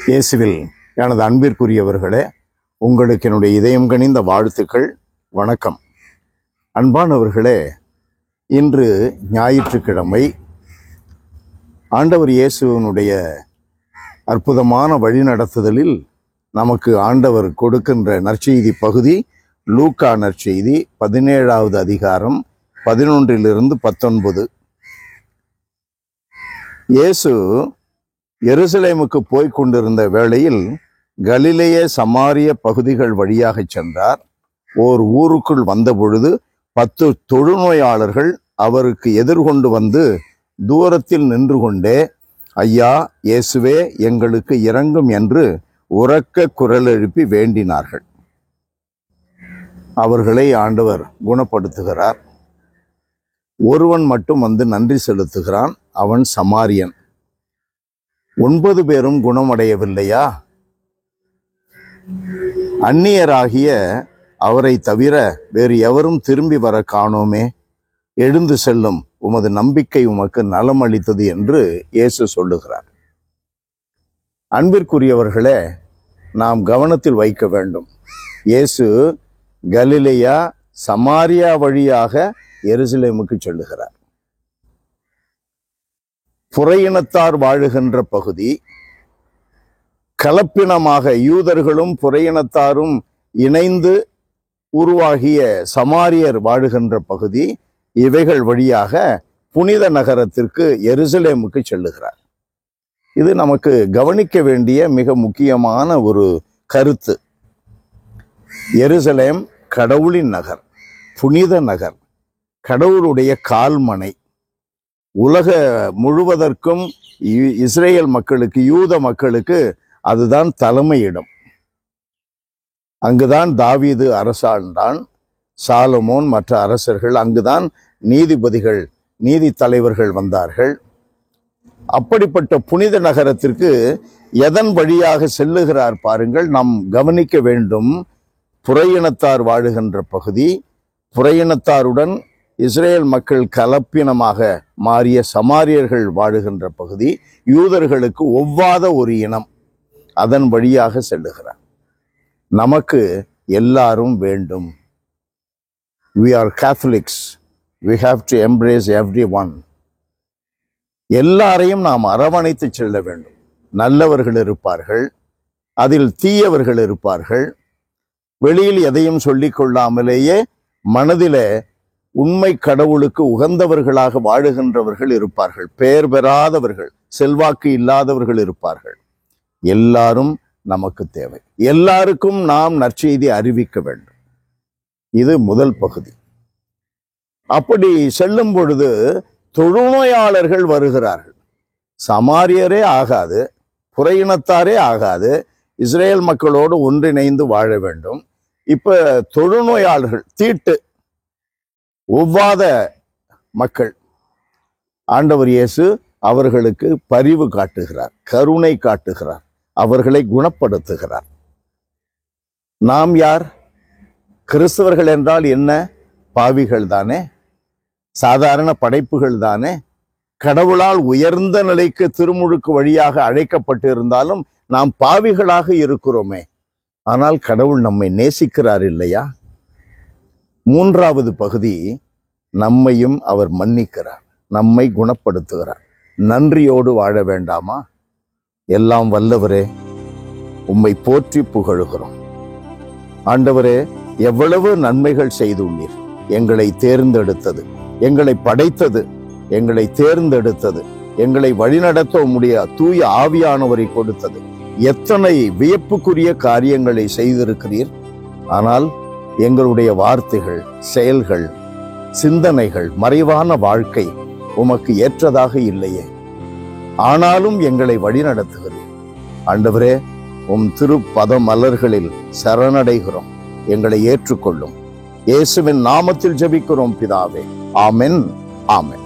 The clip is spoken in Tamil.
இயேசுவில் எனது அன்பிற்குரியவர்களே, உங்களுக்கு என்னுடைய இதயம் கனிந்த வாழ்த்துக்கள். வணக்கம். அன்பானவர்களே, இன்று ஞாயிற்றுக்கிழமை. ஆண்டவர் இயேசுவினுடைய அற்புதமான வழிநடத்துதலில் நமக்கு ஆண்டவர் கொடுக்கின்ற நற்செய்தி பகுதி லூக்கா நற்செய்தி 17வது அதிகாரம் 11-19. இயேசு எருசலேமுக்கு போய் கொண்டிருந்த வேளையில் கலிலேய சமாரிய பகுதிகள் வழியாக சென்றார். ஓர் ஊருக்குள் வந்தபொழுது 10 தொழுநோயாளர்கள் அவருக்கு எதிர்கொண்டு வந்து தூரத்தில் நின்று கொண்டே, ஐயா இயேசுவே, எங்களுக்கு இரங்கும் என்று உரக்க குரல் எழுப்பி வேண்டினார்கள். அவர்களை ஆண்டவர் குணப்படுத்துகிறார். ஒருவன் மட்டும் வந்து நன்றி செலுத்துகிறான். அவன் சமாரியன். 9 பேரும் குணமடையவில்லையா? அந்நியராகிய அவரை தவிர வேறு எவரும் திரும்பி வர காணோமே. எழுந்து செல்லும், உமது நம்பிக்கை உமக்கு நலம் அளித்தது என்று இயேசு சொல்லுகிறார். அன்பிற்குரியவர்களே, நாம் கவனத்தில் வைக்க வேண்டும். இயேசு கலிலேயா சமாரியா வழியாக எருசலேமுக்கு செல்லுகிறார். புறையினத்தார் வாழுகின்ற பகுதி, கலப்பினமாக யூதர்களும் புறையினத்தாரும் இணைந்து உருவாகிய சமாரியர் வாழுகின்ற பகுதி, இவைகள் வழியாக புனித நகரத்திற்கு எருசலேமுக்கு செல்லுகிறார். இது நமக்கு கவனிக்க வேண்டிய மிக முக்கியமான ஒரு கருத்து. எருசலேம் கடவுளின் நகர், புனித நகர், கடவுளுடைய கால்மனை. உலக முழுவதற்கும் இஸ்ரேல் மக்களுக்கு, யூத மக்களுக்கு அதுதான் தலைமையிடம். அங்குதான் தாவீது அரசாண்டான், சாலமோன் மற்ற அரசர்கள். அங்குதான் நீதிபதிகள், நீதி தலைவர்கள் வந்தார்கள். அப்படிப்பட்ட புனித நகரத்திற்கு எதன் வழியாக செல்லுகிறார் பாருங்கள். நாம் கவனிக்க வேண்டும். புறையினத்தார் வாழுகின்ற பகுதி, புறையினத்தாருடன் இஸ்ரேல் மக்கள் கலப்பினமாக மாறிய சமாரியர்கள் வாழுகின்ற பகுதி, யூதர்களுக்கு ஒவ்வாத ஒரு இனம். அதன் வழியாக செல்லுகிறார். நமக்கு எல்லாரும் வேண்டும். We are Catholics. We have to embrace everyone. எல்லாரையும் நாம் அரவணைத்து செல்ல வேண்டும். நல்லவர்கள் இருப்பார்கள், அதில் தீயவர்கள் இருப்பார்கள். வெளியில் எதையும் சொல்லிக் கொள்ளாமலேயே மனதிலே உண்மை கடவுளுக்கு உகந்தவர்களாக வாழுகின்றவர்கள் இருப்பார்கள். பெயர் பெறாதவர்கள், செல்வாக்கு இல்லாதவர்கள் இருப்பார்கள். எல்லாரும் நமக்கு தேவை. எல்லாருக்கும் நாம் நற்செய்தி அறிவிக்க வேண்டும். இது முதல் பகுதி. அப்படி செல்லும் பொழுது தொழுநோயாளர்கள் வருகிறார்கள். சமாரியரே ஆகாது, புறையினத்தாரே ஆகாது, இஸ்ரேல் மக்களோடு ஒன்றிணைந்து வாழ வேண்டும். இப்ப தொழுநோயாளர்கள், தீட்டு ஒவ்வாத மக்கள், ஆண்டவர் இயேசு அவர்களுக்கு பரிவு காட்டுகிறார், கருணை காட்டுகிறார், அவர்களை குணப்படுத்துகிறார். நாம் யார்? கிறிஸ்தவர்கள் என்றால் என்ன? பாவிகள் தானே, சாதாரண படைப்புகள் தானே. கடவுளால் உயர்ந்த நிலைக்கு திருமுழுக்கு வழியாக அழைக்கப்பட்டு இருந்தாலும் நாம் பாவிகளாக இருக்கிறோமே. ஆனால் கடவுள் நம்மை நேசிக்கிறார் இல்லையா? 3வது பகுதி, நம்மையும் அவர் மன்னிக்கிறார், நம்மை குணப்படுத்துகிறார். நன்றியோடு வாழ வேண்டாமா? எல்லாம் வல்லவரே, உம்மை போற்றி புகழுகிறோம். ஆண்டவரே, எவ்வளவு நன்மைகள் செய்துள்ளீர். எங்களை தேர்ந்தெடுத்தது, எங்களை படைத்தது, எங்களை தேர்ந்தெடுத்தது, எங்களை வழிநடத்த உம்முடைய தூய ஆவியானவரை கொடுத்தது. எத்தனை வியப்புக்குரிய காரியங்களை செய்திருக்கிறீர். ஆனால் எங்களுடைய வார்த்தைகள், செயல்கள், சிந்தனைகள், மறைவான வாழ்க்கை உமக்கு ஏற்றதாக இல்லையே. ஆனாலும் எங்களை வழிநடத்துகிறீர். ஆண்டவரே, உம் திருப்பத மலர்களில் சரணடைகிறோம். எங்களை ஏற்றுக்கொள்ளும். இயேசுவின் நாமத்தில் ஜெபிக்கிறோம் பிதாவே. ஆமென், ஆமென்.